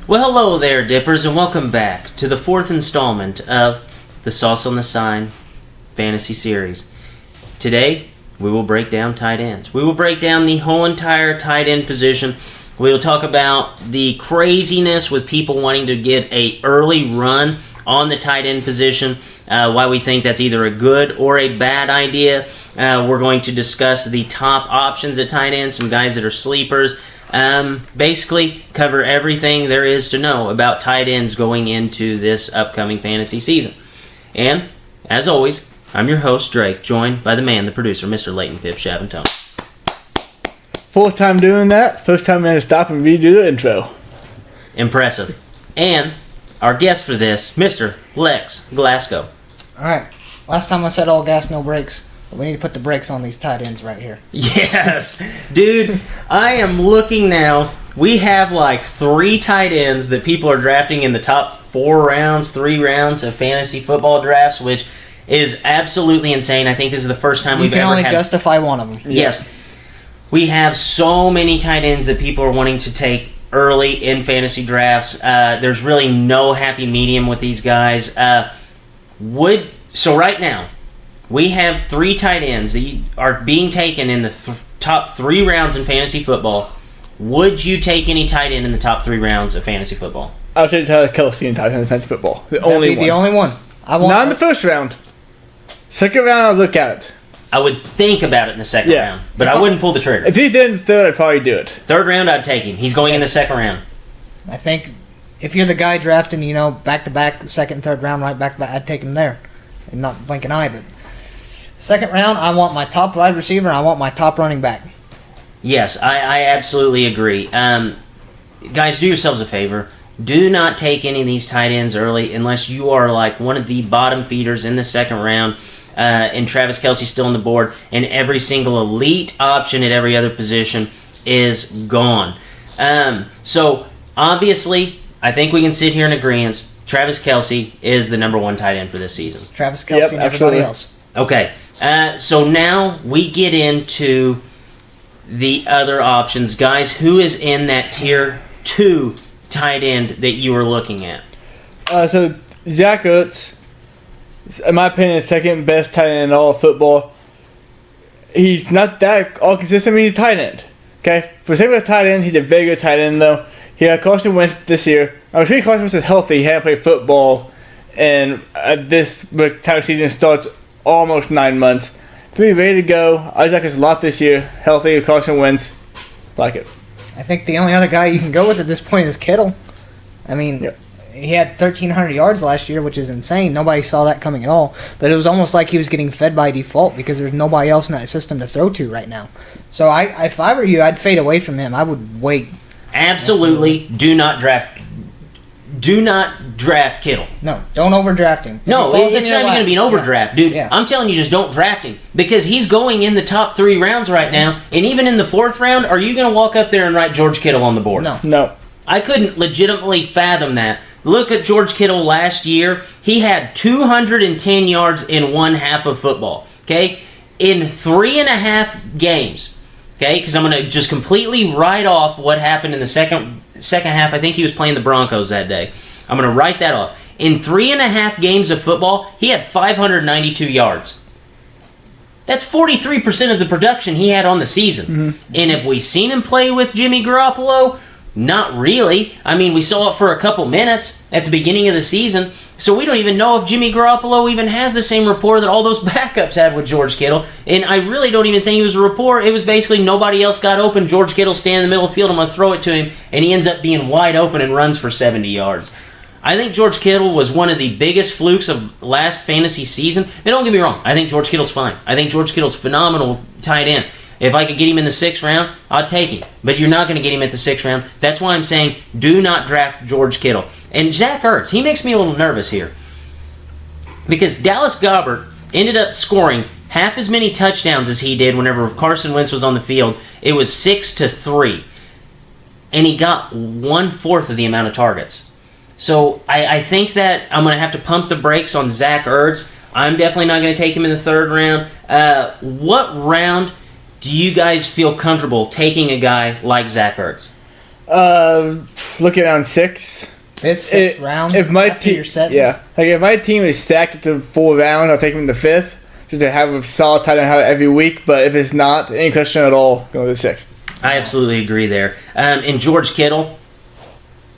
Well, hello there, Dippers, and welcome back to the fourth installment of the Sauce on the Sign Fantasy Series. Today, we will break down tight ends. We will break down the whole entire tight end position. We will talk about the craziness with people wanting to get an early run on the tight end position, why we think that's either a good or a bad idea. We're going to discuss the top options at tight end, some guys that are sleepers. Basically, cover everything there is to know about tight ends going into this upcoming fantasy season. And, as always, I'm your host, Drake, joined by the man, the producer, Mr. Leighton Pip Chavantone. Fourth time doing that. First time I'm going to stop and redo the intro. Impressive. And our guest for this, Mr. Lex Glasgow. Alright, last time I said all gas, no brakes. But we need to put the brakes on these tight ends right here. Yes! Dude, I am looking now. We have like 3 tight ends that people are drafting in the top 4 rounds, 3 rounds of fantasy football drafts, which is absolutely insane. I think this is the first time we've ever had... You can only justify one of them. Yes. We have so many tight ends that people are wanting to take early in fantasy drafts. There's really no happy medium with these guys. So right now, we have 3 tight ends that are being taken in the top 3 rounds in fantasy football. Would you take any tight end in the top 3 rounds of fantasy football? I'll take Kelsey in tight end in fantasy football. The only one. Not in the first round. Second round, I'll look at it. I would think about it in the second round, but I wouldn't pull the trigger. If he's in the third, I'd probably do it. Third round, I'd take him. He's going in the second round. I think if you're the guy drafting, back-to-back, second and third round, right back-to-back, I'd take him there. And not blink an eye, but second round, I want my top wide receiver, I want my top running back. Yes, I absolutely agree. Guys, do yourselves a favor. Do not take any of these tight ends early unless you are like one of the bottom feeders in the second round. And Travis Kelce's still on the board, and every single elite option at every other position is gone. So, obviously, I think we can sit here in agreement. Travis Kelce is the number 1 tight end for this season. Travis Kelce and everybody else. Okay, so now we get into the other options. Guys, who is in that tier 2 tight end that you were looking at? So, Zach Ertz, in my opinion, the second best tight end in all of football. He's not that all consistent. He's a tight end. Okay? For second best tight end, he's a very good tight end, though. He had Carson Wentz this year. I'm sure Carson Wentz is healthy. He hadn't played football, and this time of season starts almost 9 months. To be ready to go. Isaac has a lot this year. Healthy with Carson Wentz. Like it. I think the only other guy you can go with at this point is Kittle. I mean... Yep. He had 1,300 yards last year, which is insane. Nobody saw that coming at all. But it was almost like he was getting fed by default because there's nobody else in that system to throw to right now. So if I were you, I'd fade away from him. I would wait. Absolutely. Do not draft Kittle. No, don't overdraft him. No, it's not even going to be an overdraft, dude. Yeah. I'm telling you, just don't draft him because he's going in the top 3 rounds right now. And even in the 4th round, are you going to walk up there and write George Kittle on the board? No. I couldn't legitimately fathom that. Look at George Kittle last year. He had 210 yards in one half of football. Okay? In 3.5 games. Okay? Because I'm going to just completely write off what happened in the second half. I think he was playing the Broncos that day. I'm going to write that off. In 3.5 games of football, he had 592 yards. That's 43% of the production he had on the season. Mm-hmm. And if we seen him play with Jimmy Garoppolo... Not really. I mean, we saw it for a couple minutes at the beginning of the season, so we don't even know if Jimmy Garoppolo even has the same rapport that all those backups had with George Kittle, and I really don't even think it was a rapport. It was basically nobody else got open. George Kittle standing in the middle of the field, I'm going to throw it to him, and he ends up being wide open and runs for 70 yards. I think George Kittle was one of the biggest flukes of last fantasy season. Now, don't get me wrong. I think George Kittle's fine. I think George Kittle's phenomenal tight end. If I could get him in the 6th round, I'd take him. But you're not going to get him at the 6th round. That's why I'm saying do not draft George Kittle. And Zach Ertz, he makes me a little nervous here. Because Dallas Goedert ended up scoring half as many touchdowns as he did whenever Carson Wentz was on the field. It was 6-3. And he got 1/4 of the amount of targets. So I think that I'm going to have to pump the brakes on Zach Ertz. I'm definitely not going to take him in the 3rd round. What round do you guys feel comfortable taking a guy like Zach Ertz? Looking around 6. Fifth, sixth round. If my after you're set. yeah, like if my team is stacked at the 4th round, I'll take him in the 5th just to have a solid tight end have it every week. But if it's not any question at all, go to the 6th. I absolutely agree there. And George Kittle,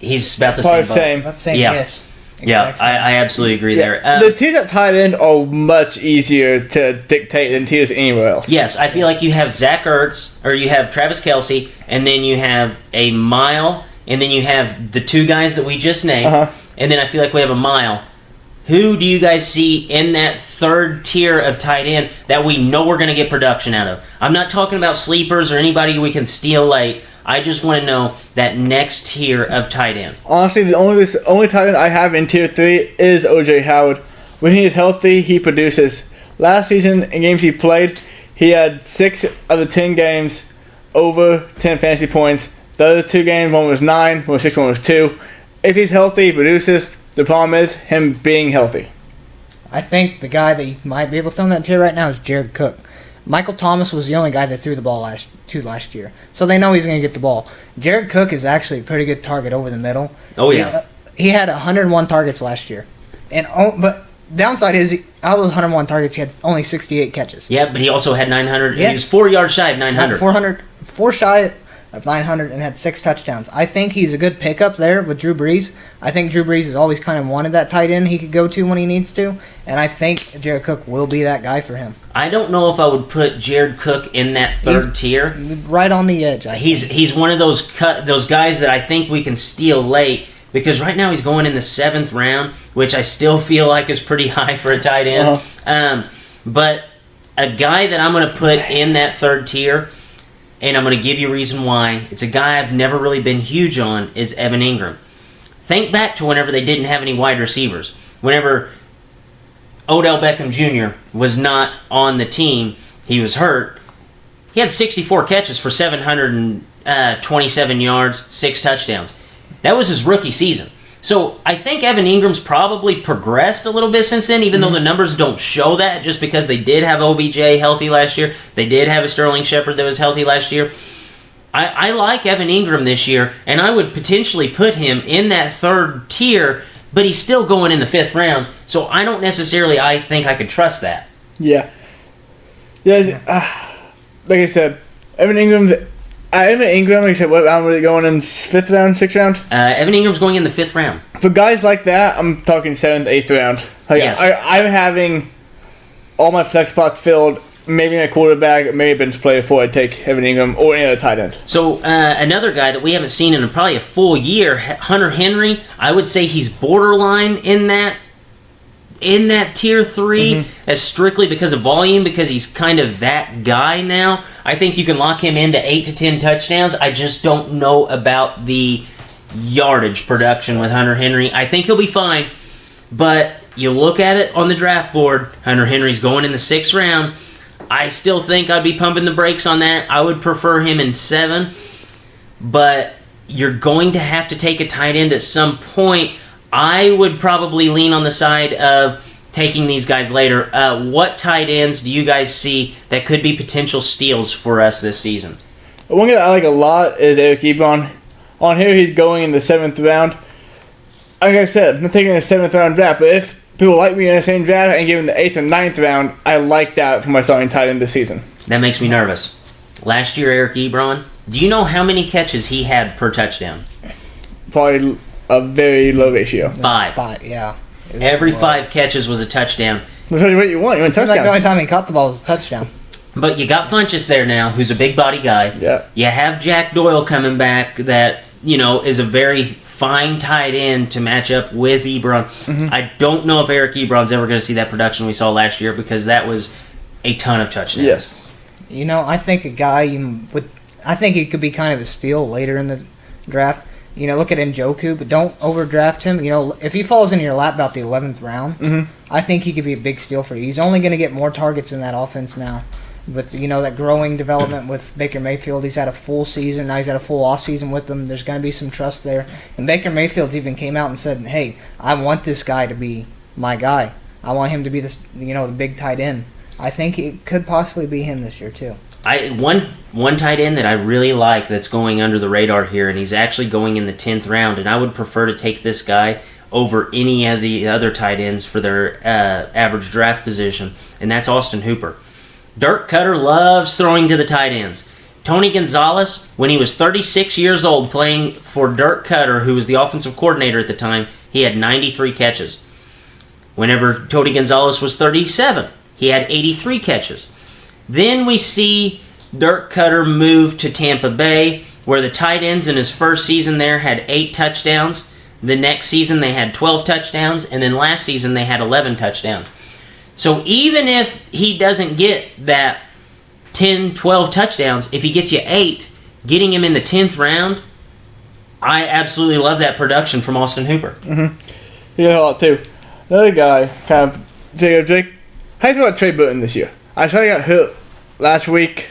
he's about the Probably same. same. That's the same. Yeah. Yes. Yeah, Exact same. I absolutely agree Yeah, there. the tiers at tight end are much easier to dictate than tiers anywhere else. Yes, I feel like you have Zach Ertz, or you have Travis Kelce, and then you have a mile, and then you have the 2 guys that we just named, and then I feel like we have a mile. Who do you guys see in that 3rd tier of tight end that we know we're going to get production out of? I'm not talking about sleepers or anybody we can steal late. I just want to know that next tier of tight end. Honestly, the only tight end I have in tier 3 is OJ Howard. When he is healthy, he produces. Last season, in games he played, he had 6 of the 10 games over 10 fantasy points. The other 2 games, one was 9, one was 6, one was 2. If he's healthy, he produces. The problem is him being healthy. I think the guy that you might be able to throw in that tier right now is Jared Cook. Michael Thomas was the only guy that threw the ball last year, so they know he's going to get the ball. Jared Cook is actually a pretty good target over the middle. Oh, yeah. He had 101 targets last year, but downside is out of those 101 targets, he had only 68 catches. Yeah, but he also had 900. Yes. He's 4 yards shy of 900. 4 shy of 900 and had 6 touchdowns. I think he's a good pickup there with Drew Brees. I think Drew Brees has always kind of wanted that tight end he could go to when he needs to, and I think Jared Cook will be that guy for him. I don't know if I would put Jared Cook in that 3rd tier. Right on the edge. He's one of those guys that I think we can steal late, because right now he's going in the 7th round, which I still feel like is pretty high for a tight end. But a guy that I'm going to put in that 3rd tier, and I'm going to give you a reason why, it's a guy I've never really been huge on, is Evan Ingram. Think back to whenever they didn't have any wide receivers. Whenever Odell Beckham Jr. was not on the team, he was hurt. He had 64 catches for 727 yards, 6 touchdowns. That was his rookie season. So I think Evan Ingram's probably progressed a little bit since then, even though the numbers don't show that, just because they did have OBJ healthy last year. They did have a Sterling Shepard that was healthy last year. I like Evan Ingram this year, and I would potentially put him in that 3rd tier, but he's still going in the 5th round, so I don't necessarily think I could trust that. Yeah. Like I said, Evan Ingram, like I said, what round were they going in? 5th round, 6th round? Evan Ingram's going in the 5th round. For guys like that, I'm talking 7th, 8th round. Like, Yes. I'm having all my flex spots filled, maybe a quarterback, maybe a bench player before I take Evan Ingram or any other tight end. So another guy that we haven't seen in probably a full year, Hunter Henry, I would say he's borderline in that tier 3, as strictly because of volume, because he's kind of that guy now. I think you can lock him into 8 to 10 touchdowns. I just don't know about the yardage production with Hunter Henry. I think he'll be fine, but you look at it on the draft board, Hunter Henry's going in the 6th round. I still think I'd be pumping the brakes on that. I would prefer him in 7, but you're going to have to take a tight end at some point. I would probably lean on the side of taking these guys later. What tight ends do you guys see that could be potential steals for us this season? One guy that I like a lot is Eric Ebron. On here, he's going in the 7th round. Like I said, I'm not taking a 7th round draft, but if people like me in the same draft and give him the 8th or 9th round, I like that for my starting tight end this season. That makes me nervous. Last year, Eric Ebron, do you know how many catches he had per touchdown? Probably a very low ratio. 5. Yeah. Every 5 catches was a touchdown. That's what you want. You want Seems like the only touchdowns. time he caught the ball was a touchdown. But you got Funchess there now, who's a big body guy. Yeah. You have Jack Doyle coming back that, is a very fine tight end to match up with Ebron. I don't know if Eric Ebron's ever going to see that production we saw last year, because that was a ton of touchdowns. Yes. I think a guy I think he could be kind of a steal later in the draft. Look at Njoku, but don't overdraft him. If he falls into your lap about the 11th round, I think he could be a big steal for you. He's only going to get more targets in that offense now. With, that growing development with Baker Mayfield. He's had a full season. Now he's had a full off season with them. There's going to be some trust there. And Baker Mayfield's even came out and said, hey, I want this guy to be my guy. I want him to be the big tight end. I think it could possibly be him this year, too. One tight end that I really like that's going under the radar here, and he's actually going in the 10th round, and I would prefer to take this guy over any of the other tight ends for their average draft position, and that's Austin Hooper. Dirk Cutter loves throwing to the tight ends. Tony Gonzalez, when he was 36 years old playing for Dirk Cutter, who was the offensive coordinator at the time, he had 93 catches. Whenever Tony Gonzalez was 37, he had 83 catches. Then we see Dirk Cutter move to Tampa Bay, where the tight ends in his first season there had 8 touchdowns. The next season they had 12 touchdowns, and then last season they had 11 touchdowns. So even if he doesn't get that 10, 12 touchdowns, if he gets you 8, getting him in the 10th round, I absolutely love that production from Austin Hooper. Mm-hmm. Yeah, a lot too. Another guy, kind of, Jake, how do you feel about Trey Burton this year? I saw he got hurt last week.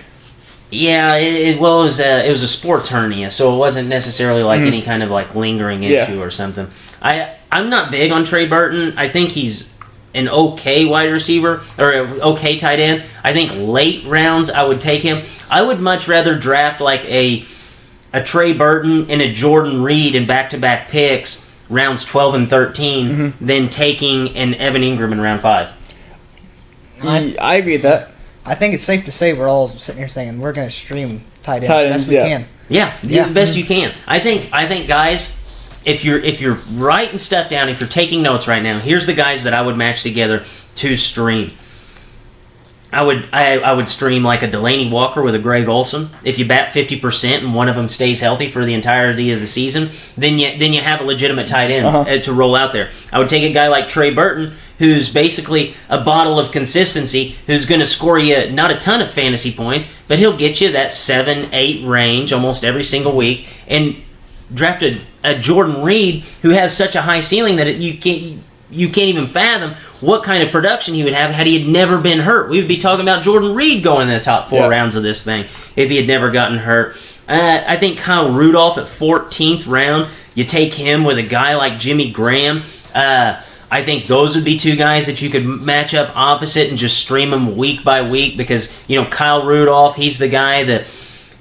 Yeah, it was a sports hernia, so it wasn't necessarily like any kind of like lingering issue or something. I'm not big on Trey Burton. I think he's an okay wide receiver or an okay tight end. I think late rounds I would take him. I would much rather draft like a Trey Burton and a Jordan Reed in back-to-back picks, rounds 12 and 13, than taking an Evan Ingram in round 5. I agree with that. I think it's safe to say we're all sitting here saying we're going to stream tight ends as best we can. Yeah, the best you can. I think guys, if you're writing stuff down, if you're taking notes right now, here's the guys that I would match together to stream. I would stream like a Delaney Walker with a Greg Olsen. If you bat 50% and one of them stays healthy for the entirety of the season, then you have a legitimate tight end to roll out there. I would take a guy like Trey Burton, who's basically a bottle of consistency, who's going to score you not a ton of fantasy points, but he'll get you that 7-8 range almost every single week, and drafted a Jordan Reed who has such a high ceiling that you can't even fathom what kind of production he would have had he had never been hurt. We would be talking about Jordan Reed going in the top 4 rounds of this thing if he had never gotten hurt. I think Kyle Rudolph at 14th round, you take him with a guy like Jimmy Graham. I think those would be 2 guys that you could match up opposite and just stream them week by week because, Kyle Rudolph, he's the guy that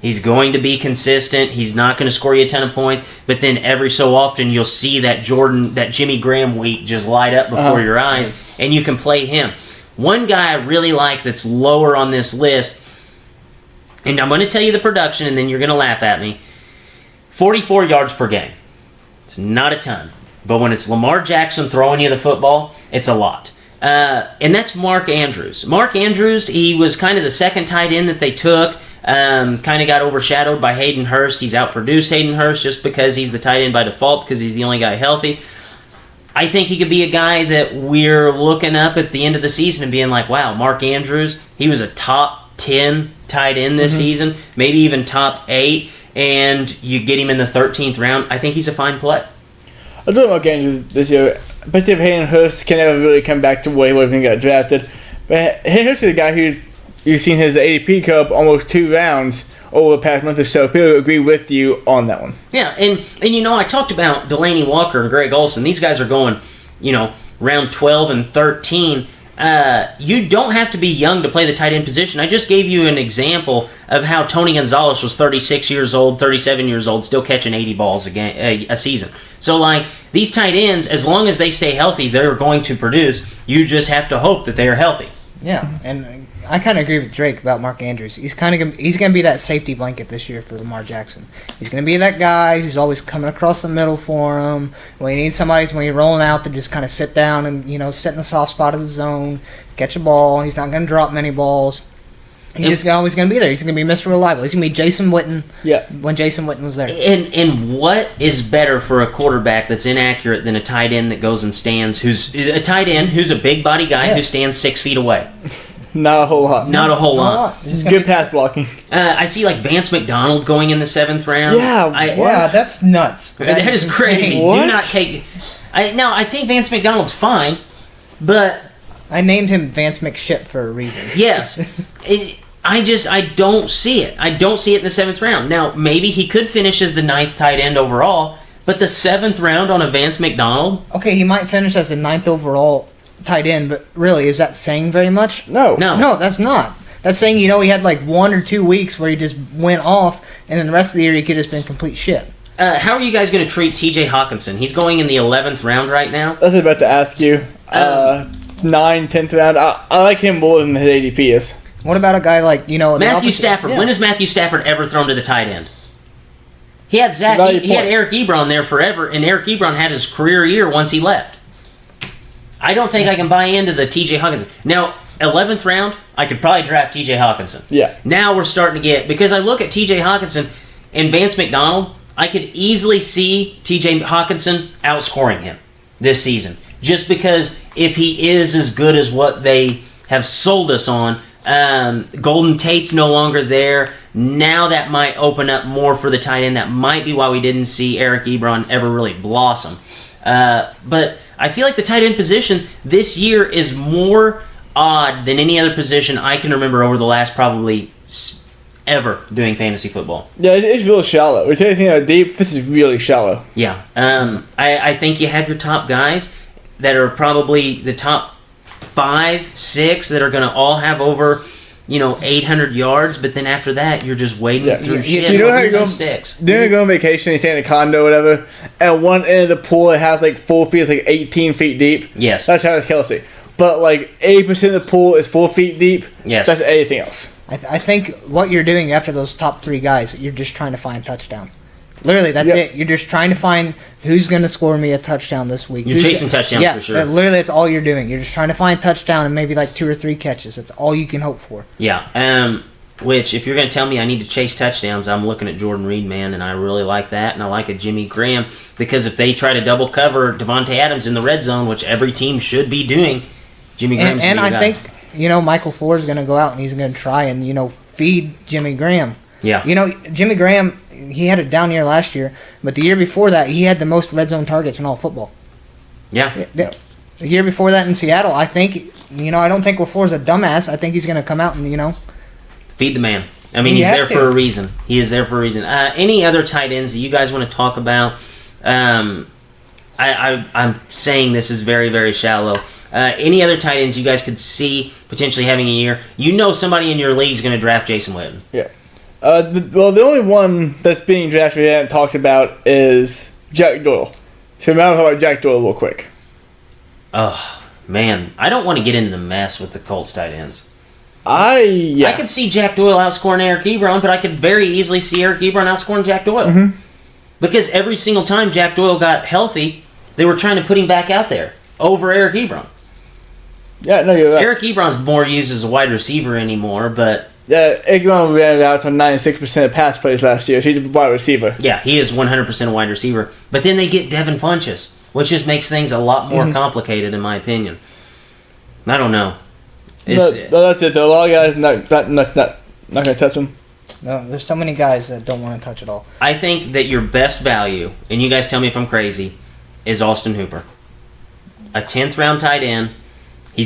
he's going to be consistent. He's not going to score you a ton of points, but then every so often you'll see that Jimmy Graham week just light up before your eyes, and you can play him. One guy I really like that's lower on this list, and I'm going to tell you the production, and then you're going to laugh at me. 44 yards per game. It's not a ton. But when it's Lamar Jackson throwing you the football, it's a lot. And that's Mark Andrews. Mark Andrews, he was kind of the second tight end that they took. Kind of got overshadowed by Hayden Hurst. He's outproduced Hayden Hurst just because he's the tight end by default because he's the only guy healthy. I think he could be a guy that we're looking up at the end of the season and being like, wow, Mark Andrews, he was a top 10 tight end this season, maybe even top 8, and you get him in the 13th round. I think he's a fine play. I don't know about Andrews this year. But if Hayden Hurst can never really come back to where he was when he got drafted. But Hayden Hurst is a guy who you've seen his ADP go up almost 2 rounds over the past month or so. People agree with you on that one. Yeah, and I talked about Delaney Walker and Greg Olsen. These guys are going, round 12 and 13. You don't have to be young to play the tight end position. I just gave you an example of how Tony Gonzalez was 36 years old, 37 years old, still catching 80 balls a season. So, these tight ends, as long as they stay healthy, they're going to produce. You just have to hope that they are healthy. Yeah, and I kind of agree with Drake about Mark Andrews. He's going to be that safety blanket this year for Lamar Jackson. He's going to be that guy who's always coming across the middle for him. When you need somebody, when you're rolling out, to just kind of sit down and sit in the soft spot of the zone, catch a ball. He's not going to drop many balls. He's always going to be there. He's going to be Mr. Reliable. He's going to be Jason Witten when Jason Witten was there. And what is better for a quarterback that's inaccurate than a tight end that goes and stands, who's a tight end who's a big body guy who stands 6 feet away? Not a whole lot. Not a whole lot. Good pass blocking. I see Vance McDonald going in the 7th round. Yeah, that's nuts. That is crazy. What? Do not take... I think Vance McDonald's fine, but... I named him Vance McShit for a reason. Yes. I don't see it. I don't see it in the 7th round. Now, maybe he could finish as the 9th tight end overall, but the 7th round on a Vance McDonald? Okay, he might finish as the 9th overall tight end, but really, is that saying very much? No. No, that's not. That's saying, you know, he had like 1 or 2 weeks where he just went off, and then the rest of the year he could have just been complete shit. How are you guys going to treat T.J. Hawkinson? He's going in the 11th round right now. I was about to ask you. 9th, 10th round. I like him more than his ADP is. What about a guy like, you know... Matthew Stafford. Yeah. When has Matthew Stafford ever thrown to the tight end? He had he had Eric Ebron there forever, and Eric Ebron had his career year once he left. I don't think I can buy into the T.J. Hawkinson. Now, 11th round, I could probably draft T.J. Hawkinson. Yeah. Now we're starting to get... Because I look at T.J. Hawkinson and Vance McDonald, I could easily see T.J. Hawkinson outscoring him this season. Just because if he is as good as what they have sold us on, Golden Tate's no longer there. Now that might open up more for the tight end. That might be why we didn't see Eric Ebron ever really blossom. But I feel like the tight end position this year is more odd than any other position I can remember over the last probably ever doing fantasy football. Yeah, it's real shallow. We're taking it deep. This is really shallow. Yeah. I think you have your top guys that are probably the top 5, 6 that are going to all have over, 800 yards. But then after that, you're just wading through shit. Do you know how you go? Do you go on vacation? You stay in a condo, or whatever. At one end of the pool, it has like 4 feet, it's like 18 feet deep. Yes. That's Travis Kelce. But like 80% of the pool is 4 feet deep. Yes. That's anything else. I think what you're doing after those top 3 guys, you're just trying to find touchdown. Literally, that's it. You're just trying to find who's going to score me a touchdown this week. You're chasing touchdowns for sure. Literally, that's all you're doing. You're just trying to find touchdown and maybe like 2 or 3 catches. That's all you can hope for. Yeah. Which, if you're going to tell me I need to chase touchdowns, I'm looking at Jordan Reed, man, and I really like that. And I like a Jimmy Graham because if they try to double cover Devontae Adams in the red zone, which every team should be doing, Jimmy Graham's and going to be I think, Michael Floor is going to go out and he's going to try and, feed Jimmy Graham. Yeah. Jimmy Graham, he had a down year last year, but the year before that, he had the most red zone targets in all football. Yeah. The year before that in Seattle, I think, I don't think LaFleur's a dumbass. I think he's going to come out and, feed the man. I mean, he's there for a reason. He is there for a reason. Any other tight ends that you guys want to talk about? I'm saying this is very, very shallow. Any other tight ends you guys could see potentially having a year? Somebody in your league is going to draft Jason Witten. Yeah. The only one that's being drafted we haven't talked about is Jack Doyle. So now talk about Jack Doyle real quick. Oh, man. I don't want to get into the mess with the Colts tight ends. I could see Jack Doyle outscoring Eric Ebron, but I could very easily see Eric Ebron outscoring Jack Doyle. Mm-hmm. Because every single time Jack Doyle got healthy, they were trying to put him back out there over Eric Ebron. Yeah, no, you're right. Eric Ebron's more used as a wide receiver anymore, but... Yeah, Eric Ebron ran out on 96% of pass plays last year, so he's a wide receiver. Yeah, he is 100% a wide receiver. But then they get Devin Funchess, which just makes things a lot more complicated, in my opinion. I don't know. That's it. A lot of guys not going to touch him. No, there's so many guys that don't want to touch it all. I think that your best value, and you guys tell me if I'm crazy, is Austin Hooper. A 10th round tight end. He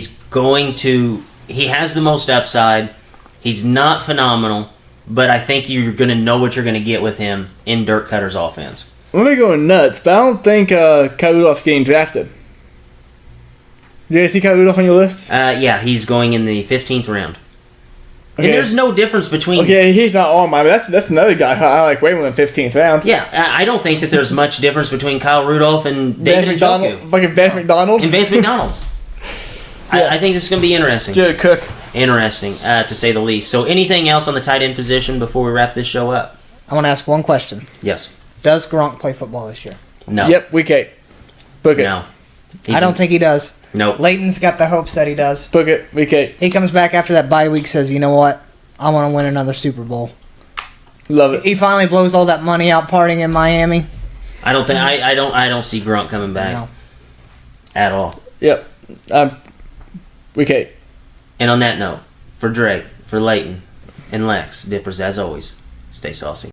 has the most upside. He's not phenomenal, but I think you're going to know what you're going to get with him in Dirk Cutter's offense. We're going nuts, but I don't think Kyle Rudolph's getting drafted. Do you guys see Kyle Rudolph on your list? Yeah, he's going in the 15th round. Okay. And there's no difference between... Okay, he's not on mine, but that's another guy I like way more than 15th round. Yeah, I don't think that there's much difference between Kyle Rudolph and David Njoku. Fucking Vance McDonald? And Vance McDonald. Yeah. I think this is going to be interesting. Jared Cook. Interesting, to say the least. So anything else on the tight end position before we wrap this show up? I want to ask one question. Yes. Does Gronk play football this year? No. Yep, week 8. Book it. No. I don't think he does. Nope. Leighton's got the hopes that he does. Book it, week 8. He comes back after that bye week, says, you know what? I want to win another Super Bowl. Love it. He finally blows all that money out partying in Miami. I don't think I don't see Gronk coming back at all. Yep. Week 8. And on that note, for Drake, for Leighton, and Lex, Dippers, as always, stay saucy.